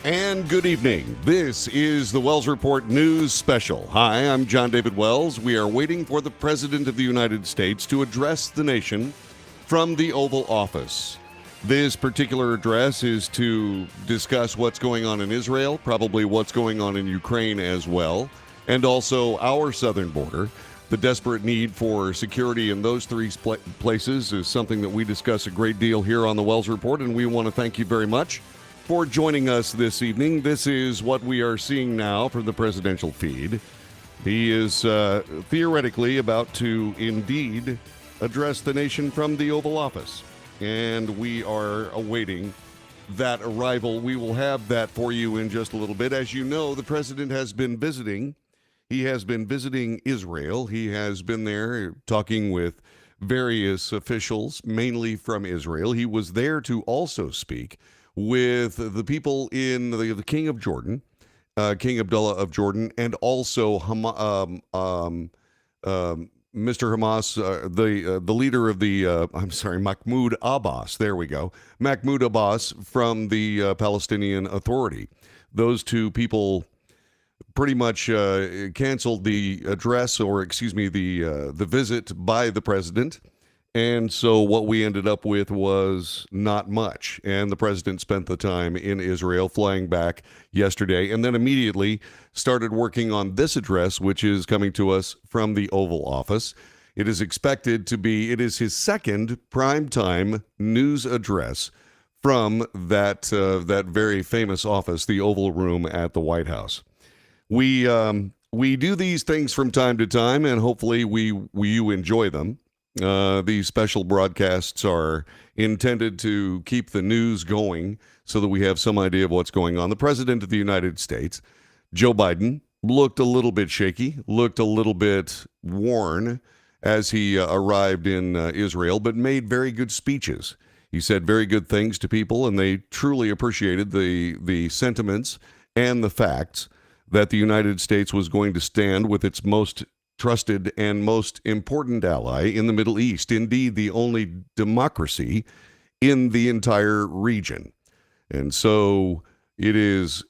And good evening. This is the Wells Report News Special. Hi, I'm John David Wells. We are waiting for the President of the United States to address the nation from the Oval Office. This particular address is to discuss what's going on in Israel, probably what's going on in Ukraine as well, and also our southern border. The desperate need for security in those three places is something that we discuss a great deal here on the Wells Report, and we want to thank you very much for joining us this evening. This is what we are seeing now from the presidential feed. He is theoretically about to indeed address the nation from the Oval Office, and we are awaiting that arrival. We will have that for you in just a little bit. As you know, the president has been visiting. He has been visiting Israel. He has been there talking with various officials, mainly from Israel. He was there to also speak with the people in the King of Jordan, King Abdullah of Jordan, and also Mr. Hamas, the leader of the, Mahmoud Abbas. There we go. Mahmoud Abbas from the Palestinian Authority. Those two people pretty much canceled the address, or the visit by the president. And so what we ended up with was not much. And the president spent the time in Israel, flying back yesterday, and then immediately started working on this address, which is coming to us from the Oval Office. It is expected to be, it is his second primetime news address from that very famous office, the Oval Room at the White House. We do these things from time to time, and hopefully you enjoy them. These special broadcasts are intended to keep the news going so that we have some idea of what's going on. The President of the United States, Joe Biden, looked a little bit shaky, looked a little bit worn as he arrived in Israel, but made very good speeches. He said very good things to people, and they truly appreciated the sentiments and the facts that the United States was going to stand with its most trusted and most important ally in the Middle East, indeed the only democracy in the entire region. And so it is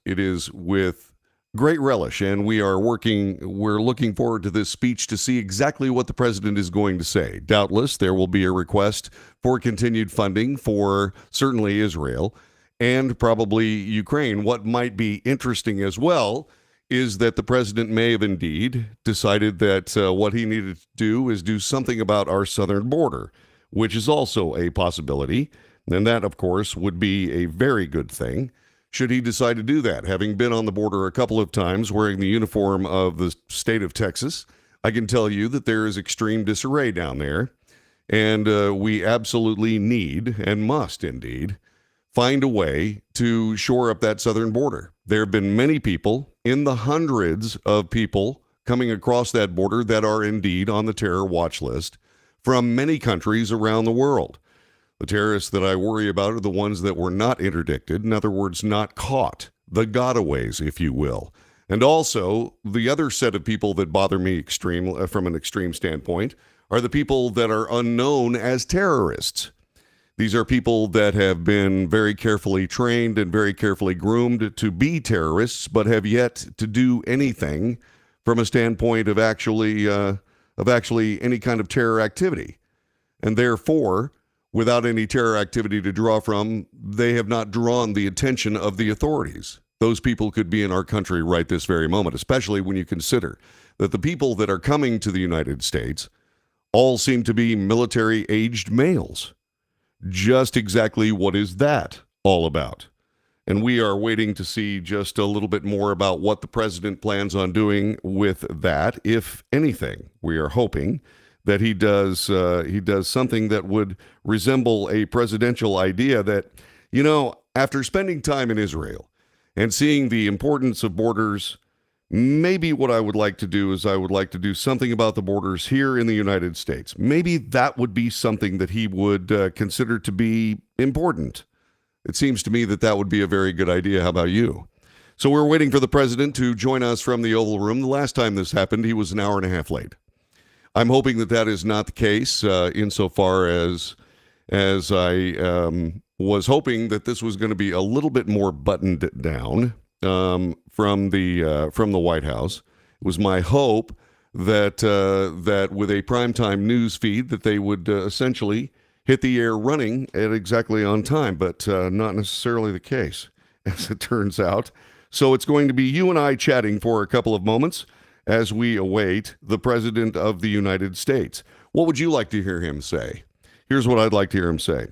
with great relish, and we're looking forward to this speech to see exactly what the president is going to say. Doubtless there will be a request for continued funding for certainly Israel and probably Ukraine. What might be interesting as well is that the president may have indeed decided that what he needed to do is do something about our southern border, which is also a possibility. And that, of course, would be a very good thing should he decide to do that. Having been on the border a couple of times wearing the uniform of the state of Texas, I can tell you that there is extreme disarray down there. And we absolutely need and must indeed find a way to shore up that southern border. There have been many people, in the hundreds of people coming across that border that are indeed on the terror watch list from many countries around the world. The terrorists that I worry about are the ones that were not interdicted, in other words, not caught, the gotaways, if you will. And also, the other set of people that bother me from an extreme standpoint are the people that are unknown as terrorists. These are people that have been very carefully trained and very carefully groomed to be terrorists, but have yet to do anything from a standpoint of actually any kind of terror activity. And therefore, without any terror activity to draw from, they have not drawn the attention of the authorities. Those people could be in our country right this very moment, especially when you consider that the people that are coming to the United States all seem to be military-aged males. Just exactly what is that all about? And we are waiting to see just a little bit more about what the president plans on doing with that, if anything. We are hoping that he does something that would resemble a presidential idea that, after spending time in Israel and seeing the importance of borders, maybe what I would like to do is I would like to do something about the borders here in the United States. Maybe that would be something that he would consider to be important. It seems to me that would be a very good idea. How about you? So we're waiting for the president to join us from the Oval Room. The last time this happened, he was an hour and a half late. I'm hoping that is not the case insofar as I was hoping that this was going to be a little bit more buttoned down from the White House. It was my hope that that with a primetime news feed that they would essentially hit the air running at exactly on time, but not necessarily the case, as it turns out. So it's going to be you and I chatting for a couple of moments as we await the President of the United States. What would you like to hear him say? Here's what I'd like to hear him say.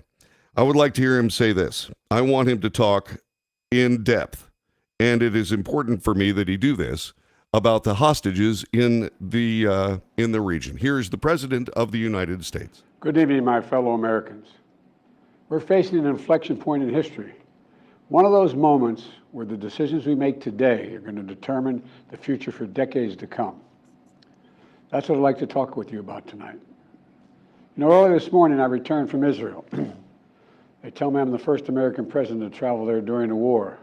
I would like to hear him say this. I want him to talk in depth, and it is important for me that he do this, about the hostages in the region. Here's the President of the United States. Good evening, my fellow Americans. We're facing an inflection point in history. One of those moments where the decisions we make today are going to determine the future for decades to come. That's what I'd like to talk with you about tonight. You know, early this morning I returned from Israel. They tell me I'm the first American president to travel there during the war.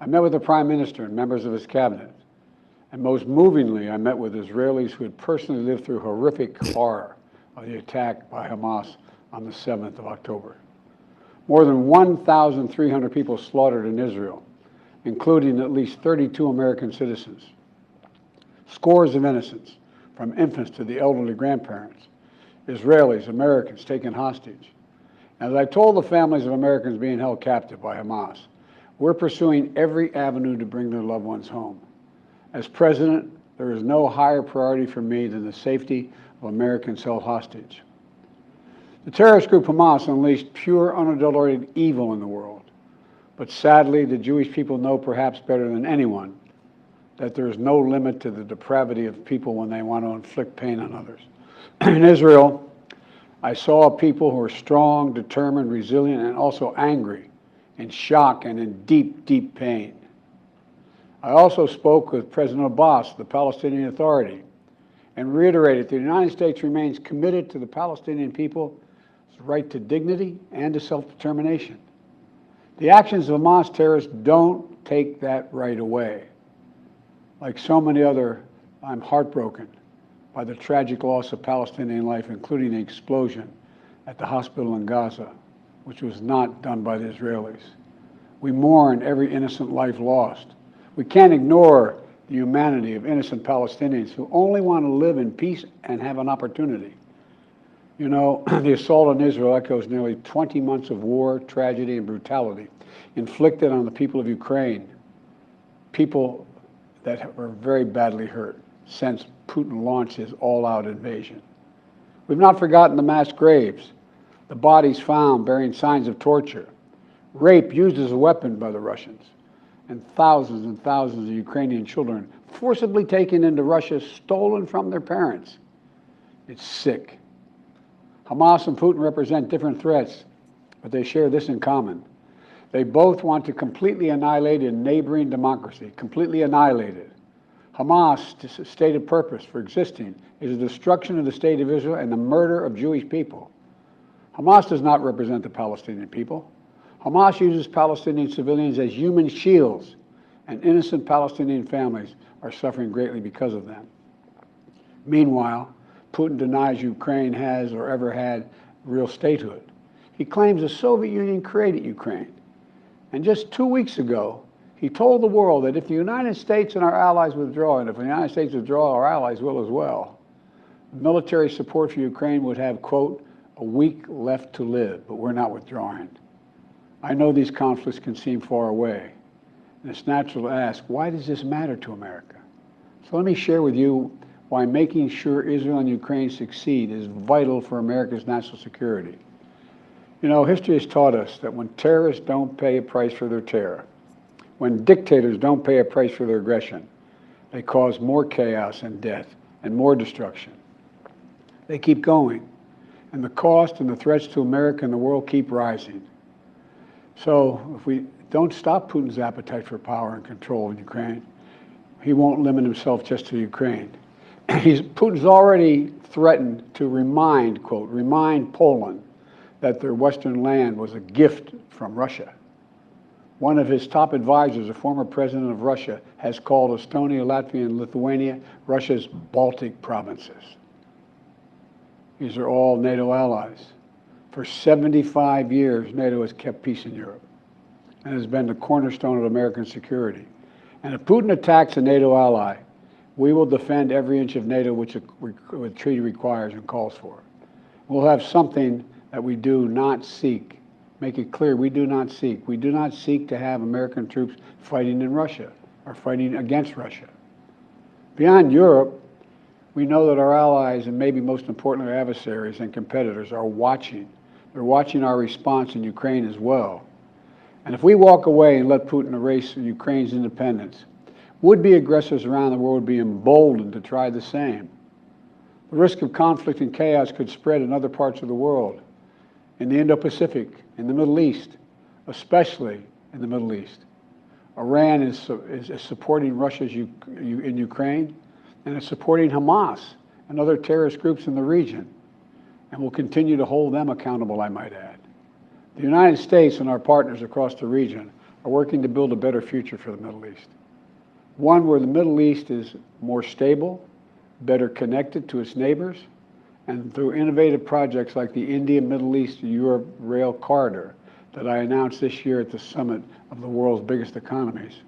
I met with the Prime Minister and members of his cabinet. And most movingly, I met with Israelis who had personally lived through horrific horror of the attack by Hamas on the 7th of October. More than 1,300 people slaughtered in Israel, including at least 32 American citizens. Scores of innocents, from infants to the elderly grandparents. Israelis, Americans taken hostage. As I told the families of Americans being held captive by Hamas, we're pursuing every avenue to bring their loved ones home. As president, there is no higher priority for me than the safety of Americans held hostage. The terrorist group Hamas unleashed pure, unadulterated evil in the world. But sadly, the Jewish people know perhaps better than anyone that there is no limit to the depravity of people when they want to inflict pain on others. In Israel, I saw people who are strong, determined, resilient, and also angry, in shock and in deep, deep pain. I also spoke with President Abbas, the Palestinian Authority, and reiterated that the United States remains committed to the Palestinian people's right to dignity and to self-determination. The actions of Hamas terrorists don't take that right away. Like so many other, I'm heartbroken by the tragic loss of Palestinian life, including the explosion at the hospital in Gaza, which was not done by the Israelis. We mourn every innocent life lost. We can't ignore the humanity of innocent Palestinians who only want to live in peace and have an opportunity. You know, the assault on Israel echoes nearly 20 months of war, tragedy, and brutality inflicted on the people of Ukraine, people that were very badly hurt since Putin launched his all-out invasion. We've not forgotten the mass graves, the bodies found bearing signs of torture, rape used as a weapon by the Russians, and thousands of Ukrainian children forcibly taken into Russia, stolen from their parents. It's sick. Hamas and Putin represent different threats, but they share this in common. They both want to completely annihilate a neighboring democracy, completely annihilate it. Hamas' stated purpose for existing is the destruction of the state of Israel and the murder of Jewish people. Hamas does not represent the Palestinian people. Hamas uses Palestinian civilians as human shields, and innocent Palestinian families are suffering greatly because of them. Meanwhile, Putin denies Ukraine has or ever had real statehood. He claims the Soviet Union created Ukraine. And just 2 weeks ago, he told the world that if the United States and our allies withdraw, and if the United States withdraw, our allies will as well, military support for Ukraine would have, quote, a week left to live, but we're not withdrawing. I know these conflicts can seem far away, and it's natural to ask, why does this matter to America? So let me share with you why making sure Israel and Ukraine succeed is vital for America's national security. You know, history has taught us that when terrorists don't pay a price for their terror, when dictators don't pay a price for their aggression, they cause more chaos and death and more destruction. They keep going, and the cost and the threats to America and the world keep rising. So if we don't stop Putin's appetite for power and control in Ukraine, he won't limit himself just to Ukraine. Putin's already threatened to remind, quote, remind Poland that their Western land was a gift from Russia. One of his top advisors, a former president of Russia, has called Estonia, Latvia, and Lithuania Russia's Baltic provinces. These are all NATO allies. For 75 years, NATO has kept peace in Europe and has been the cornerstone of American security. And if Putin attacks a NATO ally, we will defend every inch of NATO which the treaty requires and calls for. We'll have something that we do not seek. Make it clear, we do not seek. We do not seek to have American troops fighting in Russia or fighting against Russia. Beyond Europe, we know that our allies, and maybe most importantly our adversaries and competitors, are watching. They're watching our response in Ukraine as well. And if we walk away and let Putin erase Ukraine's independence, would-be aggressors around the world would be emboldened to try the same. The risk of conflict and chaos could spread in other parts of the world, in the Indo-Pacific, in the Middle East, especially in the Middle East. Iran is supporting Russia in Ukraine, and it's supporting Hamas and other terrorist groups in the region, and will continue to hold them accountable, I might add. The United States and our partners across the region are working to build a better future for the Middle East. One where the Middle East is more stable, better connected to its neighbors, and through innovative projects like the India-Middle East-Europe Rail Corridor that I announced this year at the summit of the world's biggest economies.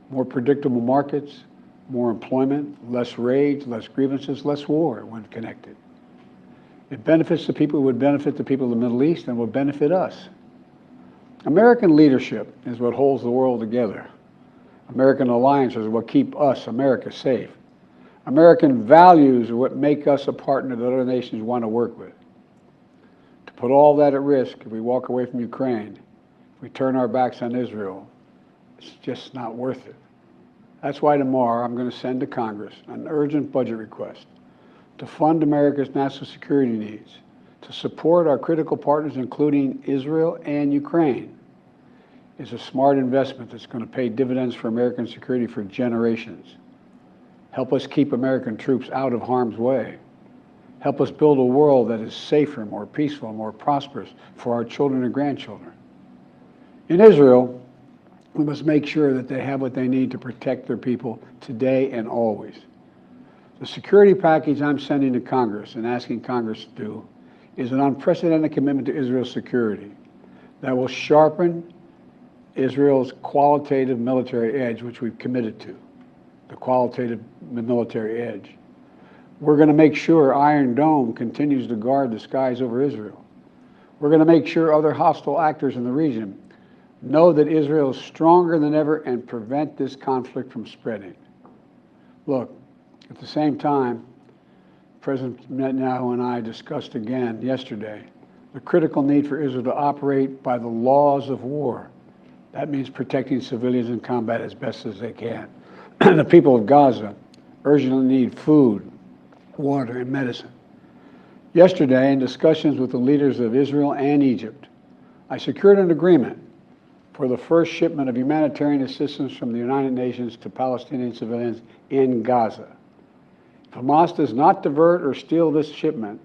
More predictable markets, more employment, less rage, less grievances, less war when connected. It benefits the people who would benefit the people of the Middle East and would benefit us. American leadership is what holds the world together. American alliances are what keep us, America, safe. American values are what make us a partner that other nations want to work with. To put all that at risk, if we walk away from Ukraine, if we turn our backs on Israel, it's just not worth it. That's why tomorrow I'm going to send to Congress an urgent budget request to fund America's national security needs, to support our critical partners, including Israel and Ukraine. It's a smart investment that's going to pay dividends for American security for generations. Help us keep American troops out of harm's way. Help us build a world that is safer, more peaceful, more prosperous for our children and grandchildren. In Israel, we must make sure that they have what they need to protect their people today and always. The security package I'm sending to Congress and asking Congress to do is an unprecedented commitment to Israel's security that will sharpen Israel's qualitative military edge, which we've committed to, the qualitative military edge. We're going to make sure Iron Dome continues to guard the skies over Israel. We're going to make sure other hostile actors in the region know that Israel is stronger than ever and prevent this conflict from spreading. Look, at the same time, President Netanyahu and I discussed again yesterday the critical need for Israel to operate by the laws of war. That means protecting civilians in combat as best as they can. The people of Gaza urgently need food, water, and medicine. Yesterday, in discussions with the leaders of Israel and Egypt, I secured an agreement for the first shipment of humanitarian assistance from the United Nations to Palestinian civilians in Gaza. If Hamas does not divert or steal these shipments,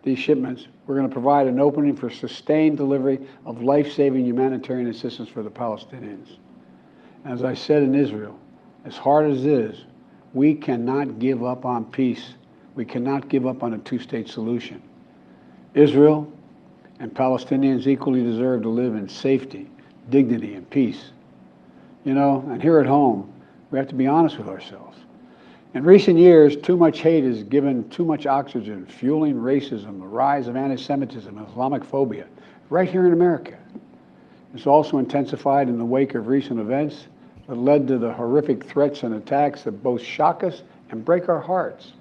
we're going to provide an opening for sustained delivery of life-saving humanitarian assistance for the Palestinians. As I said in Israel, as hard as it is, we cannot give up on peace. We cannot give up on a two-state solution. Israel and Palestinians equally deserve to live in safety, dignity, and peace. You know, and here at home, we have to be honest with ourselves. In recent years, too much hate has given too much oxygen, fueling racism, the rise of anti-Semitism, and Islamic phobia, right here in America. It's also intensified in the wake of recent events that led to the horrific threats and attacks that both shock us and break our hearts.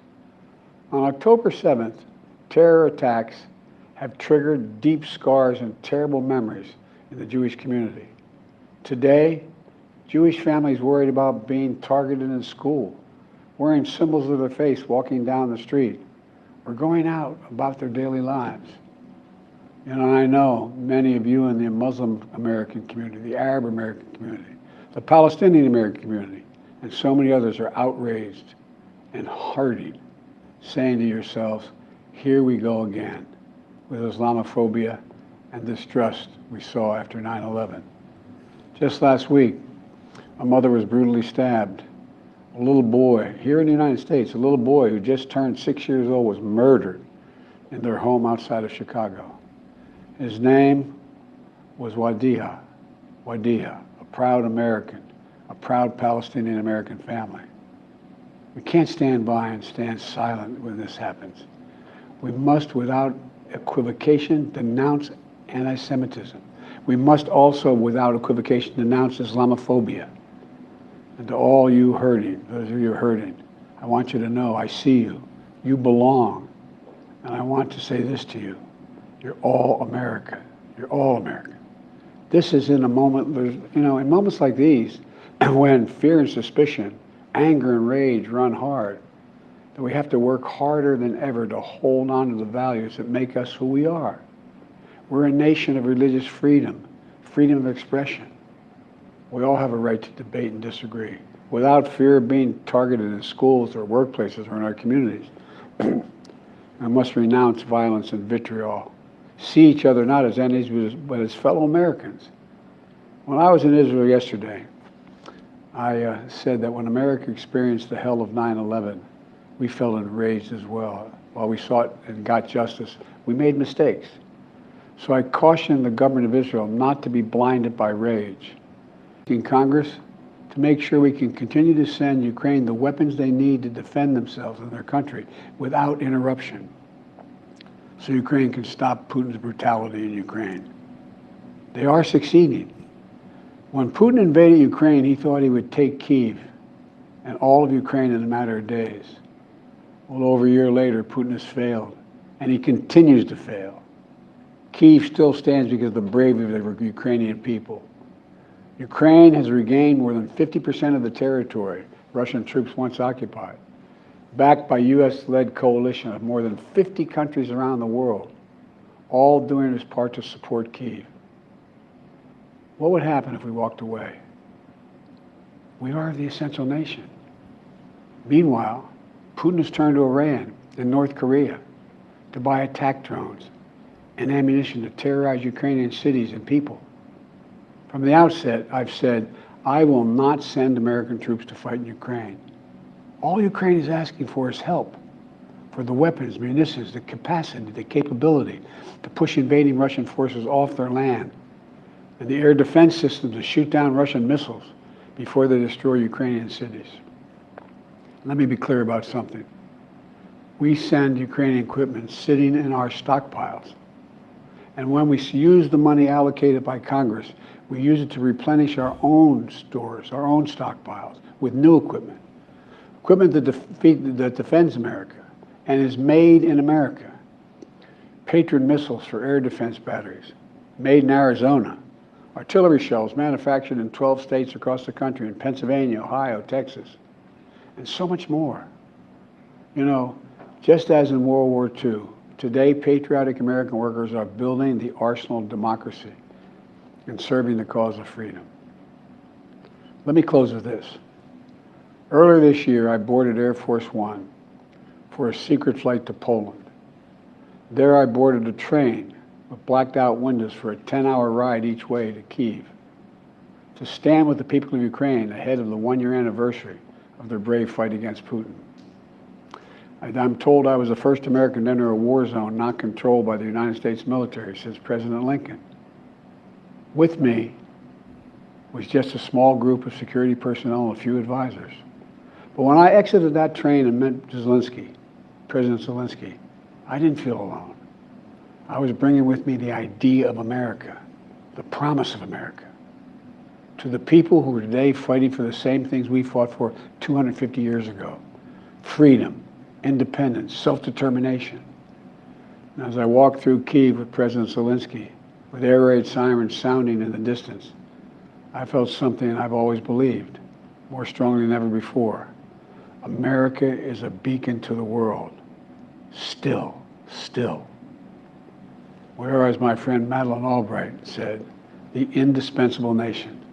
On October 7th, terror attacks have triggered deep scars and terrible memories in the Jewish community. Today, Jewish families worried about being targeted in school, wearing symbols of their faith, walking down the street, or going out about their daily lives. You know, I know many of you in the Muslim American community, the Arab American community, the Palestinian American community, and so many others are outraged and heartened, saying to yourselves, here we go again with Islamophobia and distrust we saw after 9/11. Just last week, a mother was brutally stabbed. A little boy, here in the United States, a little boy who just turned 6 years old was murdered in their home outside of Chicago. His name was Wadiha, a proud American, a proud Palestinian-American family. We can't stand by and stand silent when this happens. We must, without equivocation, denounce anti-Semitism. We must also, without equivocation, denounce Islamophobia. And to all you hurting, those of you hurting, I want you to know I see you. You belong. And I want to say this to you. You're all America. You're all American. This is in a moment, in moments like these, when fear and suspicion, anger and rage run hard, that we have to work harder than ever to hold on to the values that make us who we are. We're a nation of religious freedom, freedom of expression. We all have a right to debate and disagree without fear of being targeted in schools or workplaces or in our communities. I must renounce violence and vitriol. See each other not as enemies, but as fellow Americans. When I was in Israel yesterday, I said that when America experienced the hell of 9/11, we felt enraged as well. While we sought and got justice, we made mistakes. So I cautioned the government of Israel not to be blinded by rage. In Congress, to make sure we can continue to send Ukraine the weapons they need to defend themselves and their country without interruption, so Ukraine can stop Putin's brutality in Ukraine. They are succeeding. When Putin invaded Ukraine, he thought he would take Kyiv and all of Ukraine in a matter of days. Well, over a year later, Putin has failed, and he continues to fail. Kyiv still stands because of the bravery of the Ukrainian people. Ukraine has regained more than 50% of the territory Russian troops once occupied, backed by U.S.-led coalition of more than 50 countries around the world, all doing its part to support Kyiv. What would happen if we walked away? We are the essential nation. Meanwhile, Putin has turned to Iran and North Korea to buy attack drones and ammunition to terrorize Ukrainian cities and people. From the outset, I've said, I will not send American troops to fight in Ukraine. All Ukraine is asking for is help for the weapons, munitions, the capacity, the capability to push invading Russian forces off their land, and the air defense systems to shoot down Russian missiles before they destroy Ukrainian cities. Let me be clear about something. We send Ukrainian equipment sitting in our stockpiles. And when we use the money allocated by Congress, we use it to replenish our own stores, our own stockpiles, with new equipment. Equipment that defends America and is made in America. Patriot missiles for air defense batteries, made in Arizona. Artillery shells manufactured in 12 states across the country, in Pennsylvania, Ohio, Texas, and so much more. You know, just as in World War II, today patriotic American workers are building the arsenal of democracy and serving the cause of freedom. Let me close with this. Earlier this year, I boarded Air Force One for a secret flight to Poland. There I boarded a train with blacked out windows for a 10-hour ride each way to Kyiv, to stand with the people of Ukraine ahead of the one-year anniversary of their brave fight against Putin. I'm told I was the first American to enter a war zone not controlled by the United States military since President Lincoln. With me was just a small group of security personnel and a few advisors. But when I exited that train and met Zelensky, President Zelensky, I didn't feel alone. I was bringing with me the idea of America, the promise of America, to the people who are today fighting for the same things we fought for 250 years ago: freedom, independence, self-determination. And as I walked through Kyiv with President Zelensky, with air raid sirens sounding in the distance, I felt something I've always believed, more strongly than ever before. America is a beacon to the world. Still. Whereas my friend Madeleine Albright said, the indispensable nation.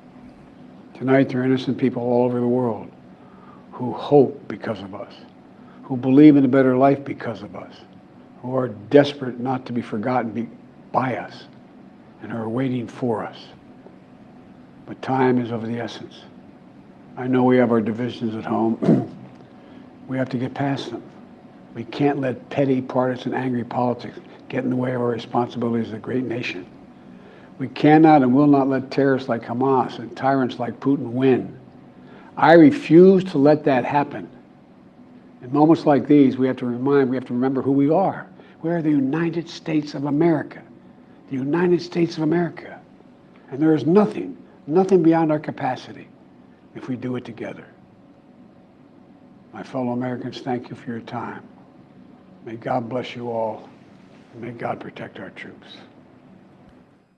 Tonight there are innocent people all over the world who hope because of us, who believe in a better life because of us, who are desperate not to be forgotten by us, and are waiting for us. But time is of the essence. I know we have our divisions at home. We have to get past them. We can't let petty, partisan, angry politics get in the way of our responsibilities as a great nation. We cannot and will not let terrorists like Hamas and tyrants like Putin win. I refuse to let that happen. In moments like these, we have to remember who we are. We are the United States of America. The United States of America. And there is nothing beyond our capacity if we do it together. My fellow Americans, thank you for your time. May God bless you all, and may God protect our troops.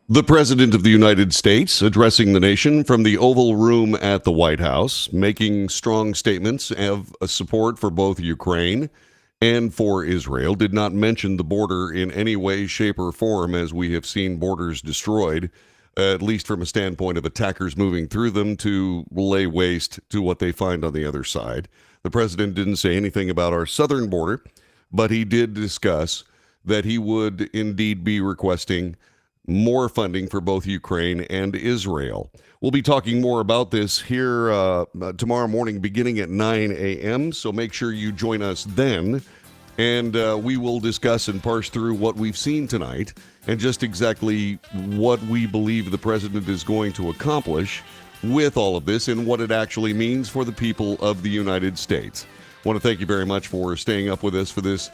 The President of the United States addressing the nation from the Oval Room at the White House, making strong statements of support for both Ukraine and for Israel, did not mention the border in any way, shape, or form, as we have seen borders destroyed, at least from a standpoint of attackers moving through them to lay waste to what they find on the other side. The president didn't say anything about our southern border, but he did discuss that he would indeed be requesting more funding for both Ukraine and Israel. We'll be talking more about this here tomorrow morning beginning at 9 a.m., so make sure you join us then, and we will discuss and parse through what we've seen tonight and just exactly what we believe the president is going to accomplish with all of this and what it actually means for the people of the United States. I want to thank you very much for staying up with us for this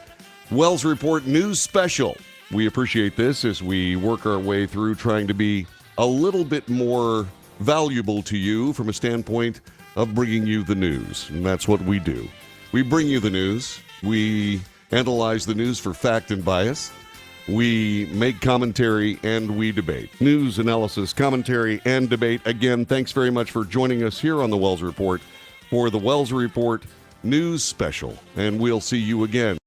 Wells Report News Special. We appreciate this as we work our way through trying to be a little bit more valuable to you from a standpoint of bringing you the news. And that's what we do. We bring you the news. We analyze the news for fact and bias. We make commentary and we debate. News, analysis, commentary, and debate. Again, thanks very much for joining us here on the Wells Report for the Wells Report News Special. And we'll see you again.